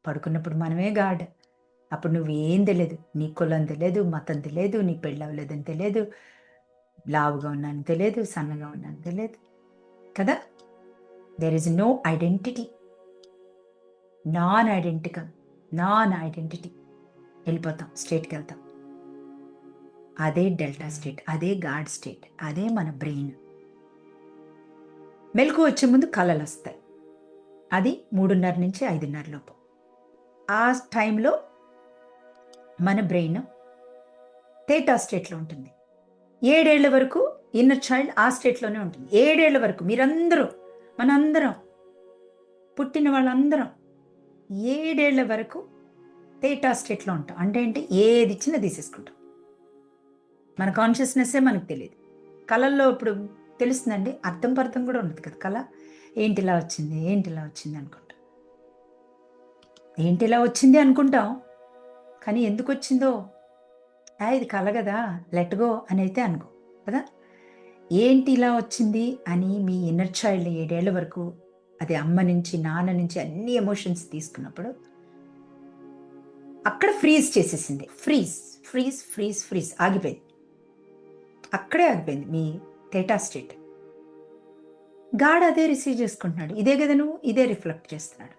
పడుకున్నప్పుడు మనమే గాడ్. అప్పుడు నువ్వేం తెలియదు, నీ కులం తెలియదు, మతం తెలియదు, నీ పెళ్ళవలేదని తెలియదు, లావుగా ఉన్నాను తెలియదు, సన్నగా ఉన్నాను తెలియదు కదా. There is no identity, non identity. వెళ్ళిపోతాం, స్టేట్కి వెళ్తాం. అదే డెల్టా స్టేట్, అదే గాడ్ స్టేట్, అదే మన బ్రెయిన్. మెలకు వచ్చే ముందు కళలు వస్తాయి, అది 3:30 నుంచి 5:30 లోపు. ఆ టైంలో మన బ్రెయిన్ థీటా స్టేట్లో ఉంటుంది. 7 ఏళ్ల వరకు ఇన్నర్ చైల్డ్ ఆ స్టేట్లోనే ఉంటుంది. 7 ఏళ్ల వరకు మీరందరూ, మనందరం, పుట్టిన వాళ్ళందరం 7 ఏళ్ల వరకు థీటా స్టేట్లో ఉంటాం. అంటే ఏంటి, ఏది ఇచ్చినా తీసేసుకుంటాం. మన కాన్షియస్నెస్సే మనకు తెలియదు. కళల్లో ఇప్పుడు తెలుస్తుందండి, అర్థం పర్థం కూడా ఉండదు కదా కళ. ఏంటిలా వచ్చింది అనుకుంటాం. ఏంటిలా వచ్చింది అనుకుంటాం, కానీ ఎందుకు వచ్చిందో, ఇది కళ కదా, లెట్ గో అని అయితే అనుకో కదా. ఏంటి ఇలా వచ్చింది అని మీ ఇన్నర్ చైల్డ్ 7 ఏళ్ల వరకు, అది అమ్మ నుంచి నాన్న నుంచి అన్ని ఎమోషన్స్ తీసుకున్నప్పుడు అక్కడ ఫ్రీజ్ చేసేసింది. ఫ్రీజ్ ఆగిపోయింది. అక్కడే ఆగిపోయింది మీ థీటా స్టేట్. గాడ్ అదే రిసీవ్ చేసుకుంటున్నాడు. ఇదే కదా నువ్వు, ఇదే రిఫ్లెక్ట్ చేస్తున్నాడు.